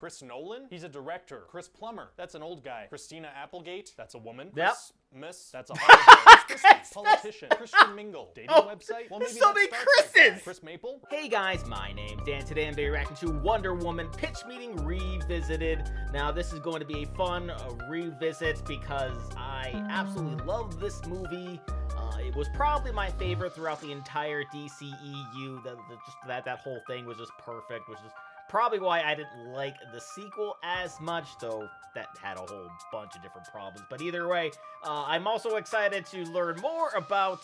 Chris Nolan? He's a director. Chris Plummer? That's an old guy. Christina Applegate? That's a woman. Yep. Chris Miss? That's a Hollywood. Politician. Christian Mingle. Dating website? Well, maybe so many Chris's! Chris Maple? Hey guys, my name's Dan. Today I'm going to be reacting to Wonder Woman Pitch Meeting Revisited. Now this is going to be a fun revisit because I absolutely love this movie. It was probably my favorite throughout the entire DCEU. That whole thing was just perfect, which is probably why I didn't like the sequel as much, though that had a whole bunch of different problems. But either way, I'm also excited to learn more about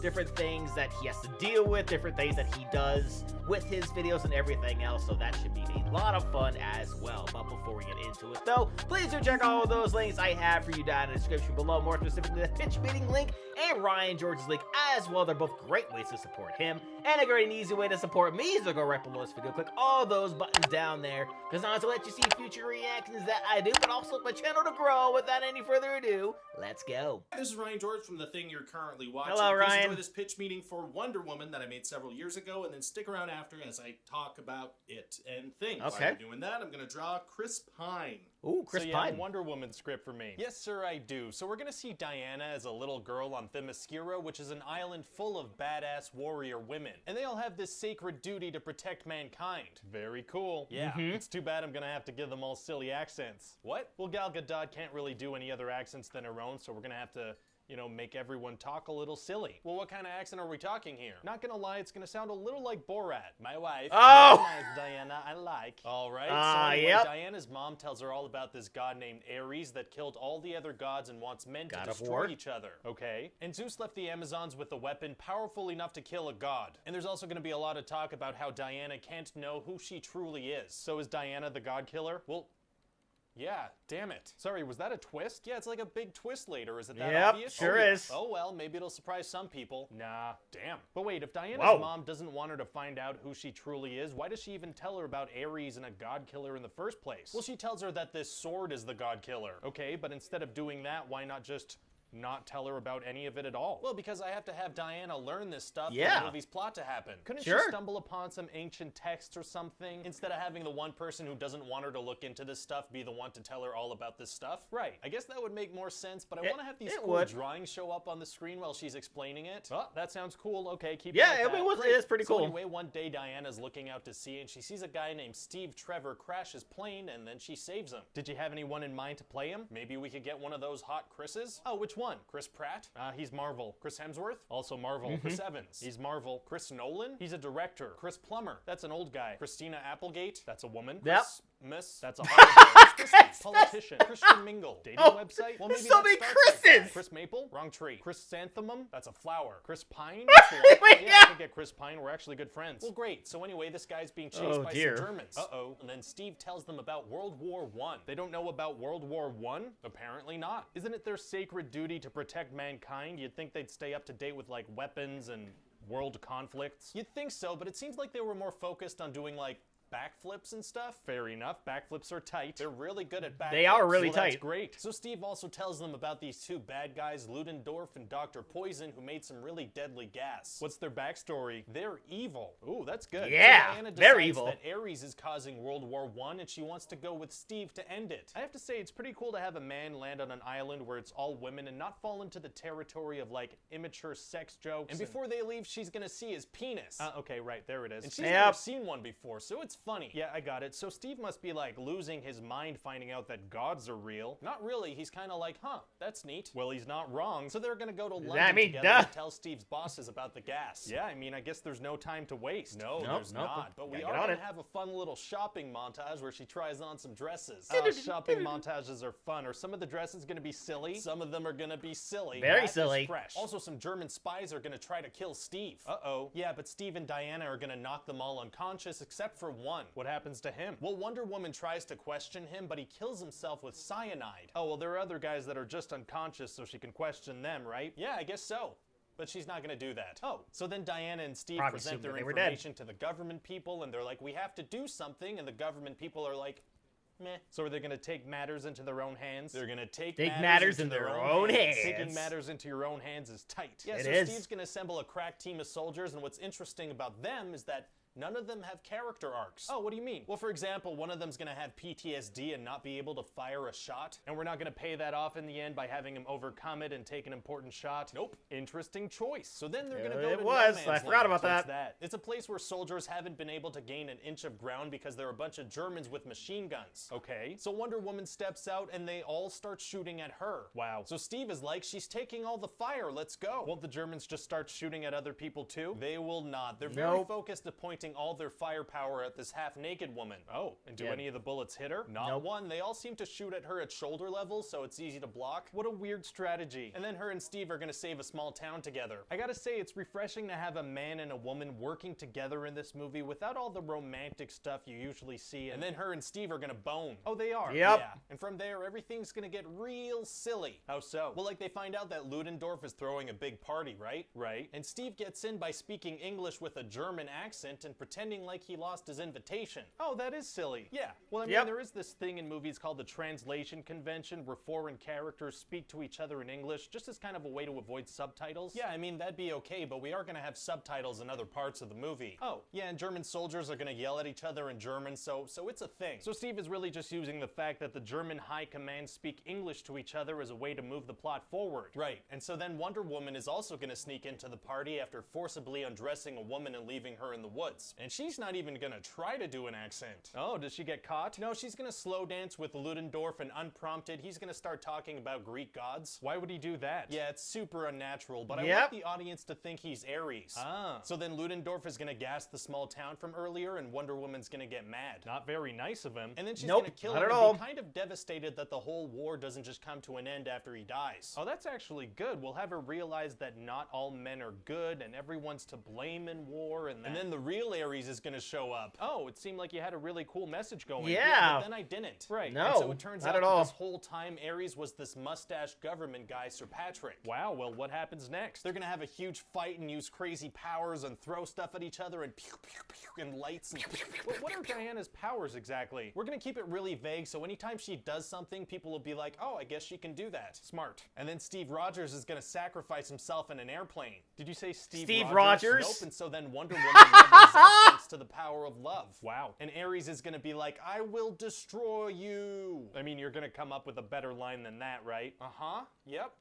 different things that he has to deal with, different things that he does with his videos and everything else, so that should be a lot of fun as well. But before we get into it, though, please do check all of those links I have for you down in the description below, more specifically the pitch meeting link and Ryan George's link as well. They're both great ways to support him, and a great and easy way to support me, so go right below this video, click all those buttons down there, because not only to let you see future reactions that I do, but also my channel to grow. Without any further ado, let's go. This is Ryan George from the thing you're currently watching. Hello, Ryan. Please enjoy this pitch meeting for Wonder Woman that I made several years ago, and then stick around after as I talk about it and things. Okay. While we're doing that, I'm going to draw Chris Pine. Ooh, Chris So you Pine. have a Wonder Woman script for me. Yes, sir, I do. So we're gonna see Diana as a little girl on Themyscira, which is an island full of badass warrior women. And they all have this sacred duty to protect mankind. Very cool. Yeah, It's too bad I'm gonna have to give them all silly accents. What? Well, Gal Gadot can't really do any other accents than her own, so we're gonna have to, you know, make everyone talk a little silly. Well, what kind of accent are we talking here? Not gonna lie, it's gonna sound a little like Borat. My wife. Oh! Very nice, Diana, I like. All right, so anyway, yep. Diana's mom tells her all about this god named Ares that killed all the other gods and wants men God to of destroy War. each other. Okay. And Zeus left the Amazons with a weapon powerful enough to kill a god. And there's also gonna be a lot of talk about how Diana can't know who she truly is. So is Diana the god killer? Well, yeah, damn it. Sorry, was that a twist? Yeah, it's like a big twist later. Is it that Yep, obvious? sure yeah. is. Oh well, maybe it'll surprise some people. Nah, damn. But wait, if Diana's Whoa. mom doesn't want her to find out who she truly is, why does she even tell her about Ares and a god killer in the first place? Well, she tells her that this sword is the god killer. Okay, but instead of doing that, why not just not tell her about any of it at all? Well, because I have to have Diana learn this stuff for the movie's plot to happen. Couldn't she stumble upon some ancient text or something, instead of having the one person who doesn't want her to look into this stuff be the one to tell her all about this stuff? Right. I guess that would make more sense, but I want to have these cool drawings show up on the screen while she's explaining it. Oh, that sounds cool. Okay, keep it like that. It is pretty cool. So anyway, one day Diana's looking out to sea and she sees a guy named Steve Trevor crash his plane, and then she saves him. Did you have anyone in mind to play him? Maybe we could get one of those hot Chris's? Oh, which one? Chris Pratt? He's Marvel. Chris Hemsworth? Also Marvel. Chris Evans? He's Marvel. Chris Nolan? He's a director. Chris Plummer? That's an old guy. Christina Applegate? That's a woman. Yep. Chris Miss? That's a Hollywood. Politician. Christian Mingle. Dating website? Well, maybe so many Chris's! Chris Maple? Wrong tree. Chrysanthemum? That's a flower. Chris Pine? Yeah, I could get Chris Pine. We're actually good friends. Well, great. So anyway, this guy's being chased by some Germans. Uh-oh. And then Steve tells them about World War I. They don't know about World War I? Apparently not. Isn't it their sacred duty to protect mankind? You'd think they'd stay up to date with, like, weapons and world conflicts. You'd think so, but it seems like they were more focused on doing, like, backflips and stuff. Fair enough. Backflips are tight. They're really good at backflips. They are really well, tight. That's great. So Steve also tells them about these two bad guys, Ludendorff and Dr. Poison, who made some really deadly gas. What's their backstory? They're evil. Ooh, that's good. Yeah, so Diana very decides evil. that Ares is causing World War I, and she wants to go with Steve to end it. I have to say, it's pretty cool to have a man land on an island where it's all women and not fall into the territory of, like, immature sex jokes. And before they leave, she's gonna see his penis. Okay, right, there it is. And she's never seen one before, so it's funny. Yeah, I got it. So Steve must be, like, losing his mind finding out that gods are real. Not really. He's kind of like, huh, that's neat. Well, he's not wrong. So they're gonna go to London together to tell Steve's bosses about the gas. Yeah, I mean, I guess there's no time to waste. No, there's not. But we are gonna have a fun little shopping montage where she tries on some dresses. Shopping montages are fun. Are some of the dresses gonna be silly? Some of them are gonna be silly. Very silly. Fresh. Also, some German spies are gonna try to kill Steve. Uh-oh. Yeah, but Steve and Diana are gonna knock them all unconscious except for one. What happens to him? Well, Wonder Woman tries to question him, but he kills himself with cyanide. Oh, well, there are other guys that are just unconscious so she can question them, right? Yeah, I guess so. But she's not gonna do that. Oh, so then Diana and Steve present their information to the government people, and they're like, we have to do something, and the government people are like, meh. So are they gonna take matters into their own hands? They're gonna take matters into their own hands. Taking matters into your own hands is tight. Yeah, so Steve's gonna assemble a crack team of soldiers, and what's interesting about them is that None of them have character arcs. Oh, what do you mean? Well, for example, one of them's gonna have PTSD and not be able to fire a shot, and we're not gonna pay that off in the end by having him overcome it and take an important shot. Nope. Interesting choice. So then they're gonna go to No Man's I forgot about Land. that. It's a place where soldiers haven't been able to gain an inch of ground because there are a bunch of Germans with machine guns. Okay. So Wonder Woman steps out and they all start shooting at her. Wow. So Steve is like, she's taking all the fire, let's go. Won't the Germans just start shooting at other people too? They will not. They're very focused at pointing all their firepower at this half-naked woman. Oh, and do any of the bullets hit her? Not one. They all seem to shoot at her at shoulder level, so it's easy to block. What a weird strategy. And then her and Steve are gonna save a small town together. I gotta say, it's refreshing to have a man and a woman working together in this movie without all the romantic stuff you usually see. And then her and Steve are gonna bone. Oh, they are? Yep. Yeah. And from there, everything's gonna get real silly. How so? Well, like they find out that Ludendorff is throwing a big party, right? Right. And Steve gets in by speaking English with a German accent and pretending like he lost his invitation. Oh, that is silly. Yeah. Well, I mean, there is this thing in movies called the translation convention where foreign characters speak to each other in English just as kind of a way to avoid subtitles. Yeah, I mean, that'd be okay, but we are gonna have subtitles in other parts of the movie. Oh, yeah, and German soldiers are gonna yell at each other in German, so it's a thing. So Steve is really just using the fact that the German high command speak English to each other as a way to move the plot forward. Right. And so then Wonder Woman is also gonna sneak into the party after forcibly undressing a woman and leaving her in the woods. And she's not even gonna try to do an accent. Oh, does she get caught? No, she's gonna slow dance with Ludendorff, and unprompted, he's gonna start talking about Greek gods. Why would he do that? Yeah, it's super unnatural, but I want the audience to think he's Ares. Ah. So then Ludendorff is gonna gas the small town from earlier, and Wonder Woman's gonna get mad. Not very nice of him. And then she's gonna kill him and be kind of devastated that the whole war doesn't just come to an end after he dies. Oh, that's actually good. We'll have her realize that not all men are good, and everyone's to blame in war, and then the real Ares is gonna show up. Oh, it seemed like you had a really cool message going. Yeah, but then I didn't. Right. No, and so it turns out that this whole time Ares was this mustache government guy, Sir Patrick. Wow, well, what happens next? They're gonna have a huge fight and use crazy powers and throw stuff at each other and pew, pew, pew, and lights and what are Diana's powers exactly? We're gonna keep it really vague, so anytime she does something, people will be like, oh, I guess she can do that. Smart. And then Steve Rogers is gonna sacrifice himself in an airplane. Did you say Steve Rogers? Nope, and so then Wonder Woman levels up thanks to the power of love. Wow. And Ares is gonna be like, I will destroy you. I mean, you're gonna come up with a better line than that, right? Uh-huh. Yep.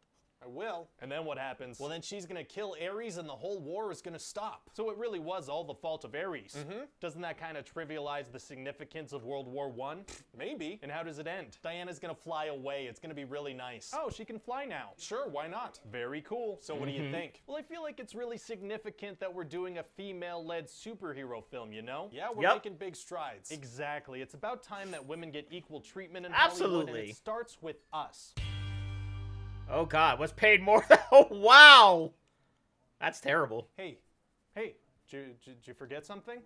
I will. And then what happens? Well, then she's gonna kill Ares and the whole war is gonna stop. So it really was all the fault of Ares. Doesn't that kind of trivialize the significance of World War I? Maybe. And how does it end? Diana's gonna fly away. It's gonna be really nice. Oh, she can fly now. Sure, why not? Very cool. So what do you think? Well, I feel like it's really significant that we're doing a female-led superhero film, you know? Yeah, we're making big strides. Exactly. It's about time that women get equal treatment in Hollywood, and it starts with us. Oh God, what's paid more than... Oh, wow! That's terrible. Hey, did you forget something?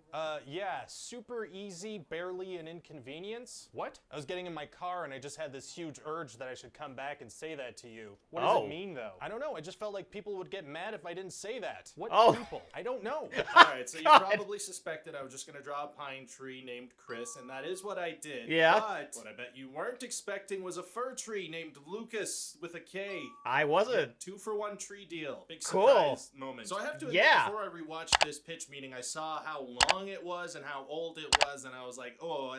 Yeah, super easy, barely an inconvenience. What? I was getting in my car and I just had this huge urge that I should come back and say that to you. What does it mean, though? I don't know. I just felt like people would get mad if I didn't say that. What people? I don't know. Alright, so you probably suspected I was just gonna draw a pine tree named Chris, and that is what I did. Yeah. But what I bet you weren't expecting was a fir tree named Lucas with a K. I wasn't. 2-for-1 tree deal. Big surprise moment. So I have to admit, before I rewatched this pitch meeting, I saw how long it was and how old it was, and I was like, oh,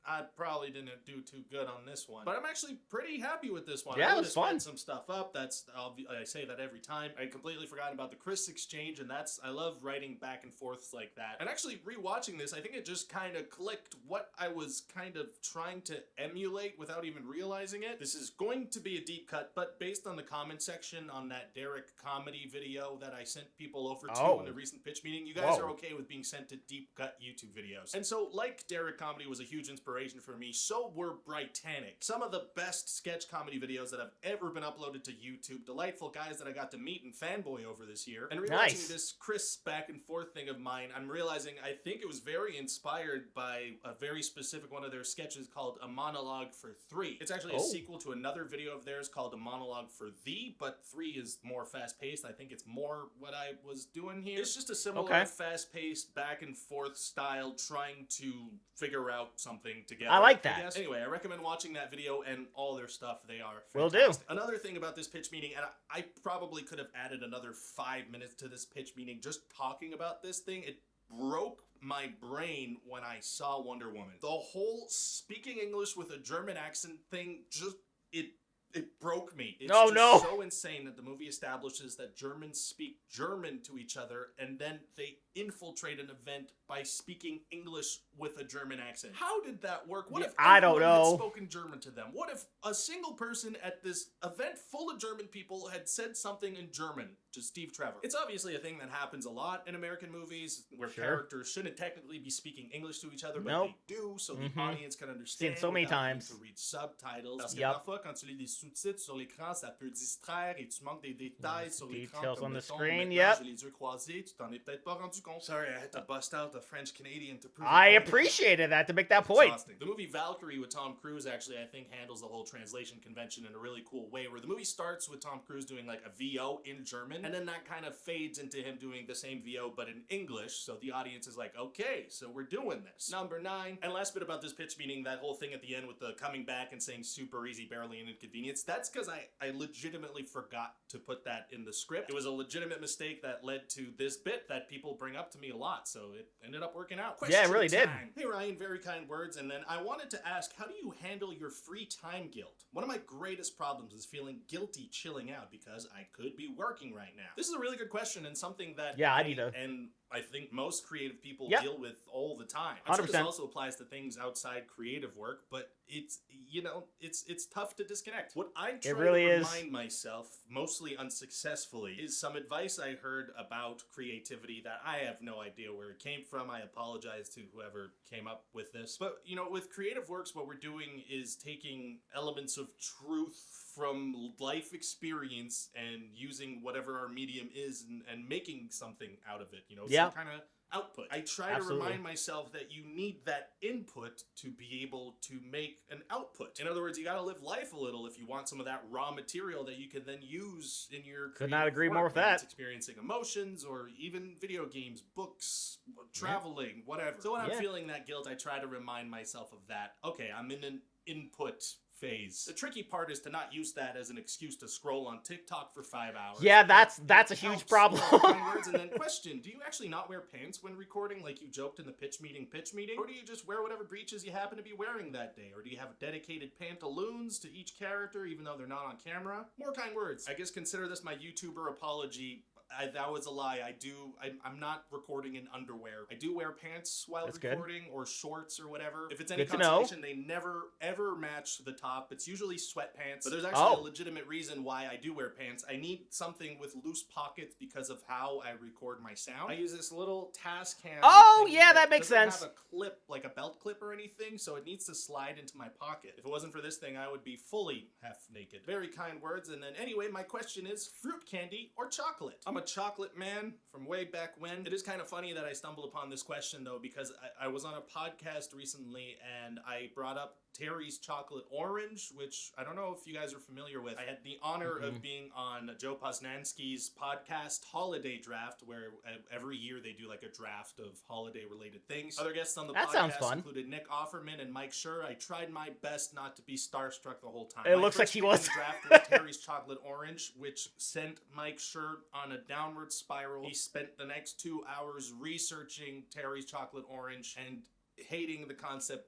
I probably didn't do too good on this one. But I'm actually pretty happy with this one. Yeah, I it was fun. Some stuff up. I say that every time. I completely forgot about the Chris exchange, and I love writing back and forths like that. And actually, rewatching this, I think it just kind of clicked what I was kind of trying to emulate without even realizing it. This is going to be a deep cut, but based on the comment section on that Derek comedy video that I sent people over to in the recent pitch meeting, you guys are okay with being sent to deep cut YouTube videos. And so, like Derek comedy was a huge inspiration for me, so were Britannic. Some of the best sketch comedy videos that have ever been uploaded to YouTube. Delightful guys that I got to meet and fanboy over this year. And rewatching this Chris back and forth thing of mine, I'm realizing I think it was very inspired by a very specific one of their sketches called A Monologue for Three. It's actually a sequel to another video of theirs called A Monologue for Thee, but 3 is more fast-paced. I think it's more what I was doing here. It's just a similar fast-paced, back and forth style trying to figure out something together. I like that. Anyway, I recommend watching that video and all their stuff. They are fantastic. Will do. Another thing about this pitch meeting, and I probably could have added another 5 minutes to this pitch meeting just talking about this thing. It broke my brain when I saw Wonder Woman. The whole speaking English with a German accent thing just, it broke me. It's just so insane that the movie establishes that Germans speak German to each other, and then they infiltrate an event by speaking English with a German accent. How did that work? What if I don't everyone know. had spoken German to them? What if a single person at this event full of German people had said something in German to Steve Trevor? It's obviously a thing that happens a lot in American movies where characters shouldn't technically be speaking English to each other, but they do, so the audience can understand. Seen so many times. To read subtitles. Parce que parfois, quand tu lis des sous-titres sur l'écran, ça peut distraire et tu manques des détails sur l'écran. Details on the screen, Je les ai croisés, tu t'en es peut-être pas rendu compte. Sorry, I had to bust out the French Canadian to prove I appreciated that to make that point. The movie Valkyrie with Tom Cruise actually, I think, handles the whole translation convention in a really cool way, where the movie starts with Tom Cruise doing like a VO in German, and then that kind of fades into him doing the same VO but in English, so the audience is like, okay, so we're doing this. Number 9, and last bit about this pitch meeting, that whole thing at the end with the coming back and saying super easy, barely an inconvenience, that's because I legitimately forgot to put that in the script. It was a legitimate mistake that led to this bit that people bring up to me a lot, so it ended up working out. Yeah, it really did. Hey Ryan, very kind words, and then I wanted to ask, how do you handle your free time guilt? One of my greatest problems is feeling guilty chilling out because I could be working right now. This is a really good question and something that I think most creative people deal with all the time. I'm sure this also applies to things outside creative work, but it's, you know, it's tough to disconnect. What I try to remind myself, mostly unsuccessfully, is some advice I heard about creativity that I have no idea where it came from. I apologize to whoever came up with this. But, you know, with creative works, what we're doing is taking elements of truth from life experience and using whatever our medium is and making something out of it, you know, some kind of output. I try to remind myself that you need that input to be able to make an output. In other words, you gotta live life a little if you want some of that raw material that you can then use in your could not agree more with that. Experiencing emotions or even video games, books, traveling, whatever. So when I'm feeling that guilt, I try to remind myself of that. Okay, I'm in an input phase. The tricky part is to not use that as an excuse to scroll on TikTok for 5 hours. Yeah, that's a huge problem. And then question, do you actually not wear pants when recording like you joked in the pitch meeting? Or do you just wear whatever breeches you happen to be wearing that day? Or do you have dedicated pantaloons to each character even though they're not on camera? More kind words. I guess consider this my YouTuber apology. That was a lie. I'm not recording in underwear. I do wear pants while recording or shorts or whatever. If it's any consolation, they never ever match the top. It's usually sweatpants. But there's actually a legitimate reason why I do wear pants. I need something with loose pockets because of how I record my sound. I use this little Tascam. Oh yeah, that makes sense. Have a clip, like a belt clip or anything, so it needs to slide into my pocket. If it wasn't for this thing, I would be fully half naked. Very kind words. And then anyway, my question is fruit candy or chocolate? I'm a chocolate man from way back when. It is kind of funny that I stumbled upon this question though, because I was on a podcast recently and I brought up Terry's Chocolate Orange, which I don't know if you guys are familiar with. I had the honor of being on Joe Posnanski's podcast Holiday Draft, where every year they do like a draft of holiday related things. Other guests on the podcast included Nick Offerman and Mike Schur. I tried my best not to be starstruck the whole time. It looks like he was. Draft was Terry's Chocolate Orange, which sent Mike Schur on a downward spiral. He spent the next 2 hours researching Terry's Chocolate Orange and hating the concept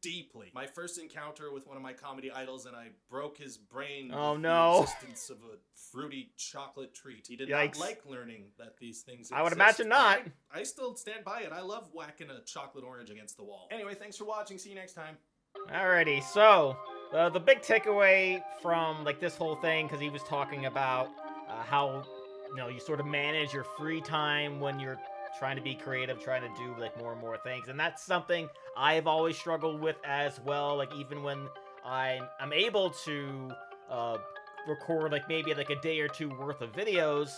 deeply. My first encounter with one of my comedy idols, and I broke his brain with the existence of a fruity chocolate treat. He did not like learning that these things exist. I would imagine not. I still stand by it. I love whacking a chocolate orange against the wall. Anyway, thanks for watching. See you next time. Alrighty, so the big takeaway from like this whole thing, because he was talking about how you sort of manage your free time when you're trying to be creative, trying to do like more and more things, and that's something I've always struggled with as well. Like even when I'm able to record like maybe like a day or two worth of videos,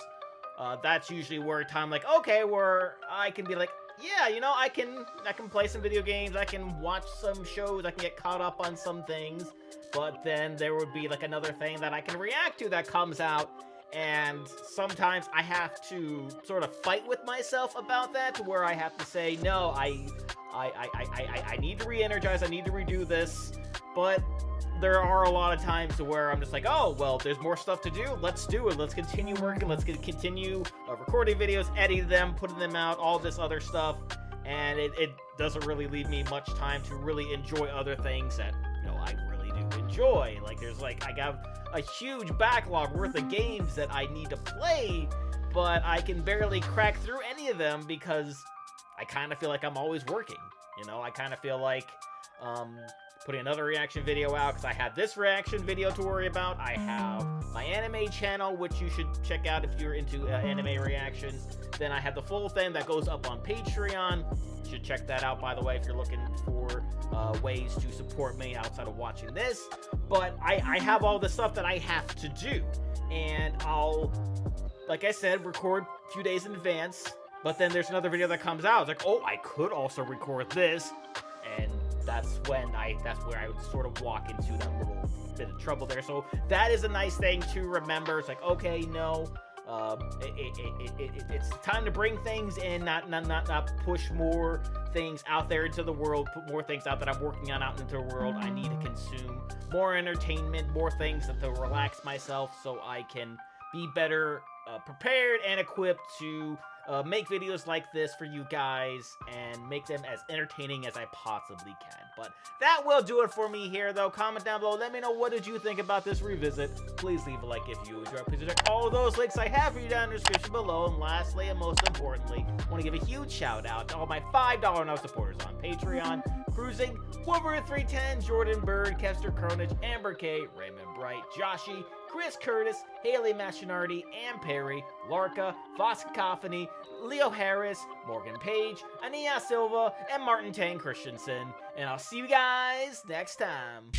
that's usually where time like where I can be like, yeah, I can play some video games, I can watch some shows, I can get caught up on some things, but then there would be like another thing that I can react to that comes out. And sometimes I have to sort of fight with myself about that, to where I have to say, no, I need to re-energize, I need to redo this. But there are a lot of times where I'm just like, oh, well, there's more stuff to do. Let's do it. Let's continue working. Let's continue recording videos, editing them, putting them out, all this other stuff. And it doesn't really leave me much time to really enjoy other things that, I really do enjoy. Like, I got a huge backlog worth of games that I need to play, but I can barely crack through any of them because I kind of feel like I'm always working. I kind of feel like putting another reaction video out because I have this reaction video to worry about. I have my anime channel, which you should check out if you're into anime reactions. Then I have the full thing that goes up on Patreon. You should check that out, by the way, if you're looking for ways to support me outside of watching this. But I have all the stuff that I have to do. And I'll, like I said, record a few days in advance. But then there's another video that comes out. It's like, oh, I could also record this. And that's where I would sort of walk into that little bit of trouble there. So that is a nice thing to remember. It's like, okay, no, it's time to bring things in, not push more things out there into the world, put more things out that I'm working on out into the world. I need to consume more entertainment, more things that to relax myself so I can be better prepared and equipped to make videos like this for you guys and make them as entertaining as I possibly can. But that will do it for me here, though. Comment down below. Let me know, what did you think about this revisit? Please leave a like if you enjoyed. Please check all those links I have for you down in the description below. And lastly, and most importantly, I want to give a huge shout out to all my $5 now supporters on Patreon. Cruising, Wolverine 310, Jordan Bird, Kester Carnage, Amber K, Raymond Bright, Joshy, Chris Curtis, Haley Machinardi, Ann Perry, Larka, Voss Cacophony, Leo Harris, Morgan Page, Ania Silva, and Martin Tang Christensen. And I'll see you guys next time.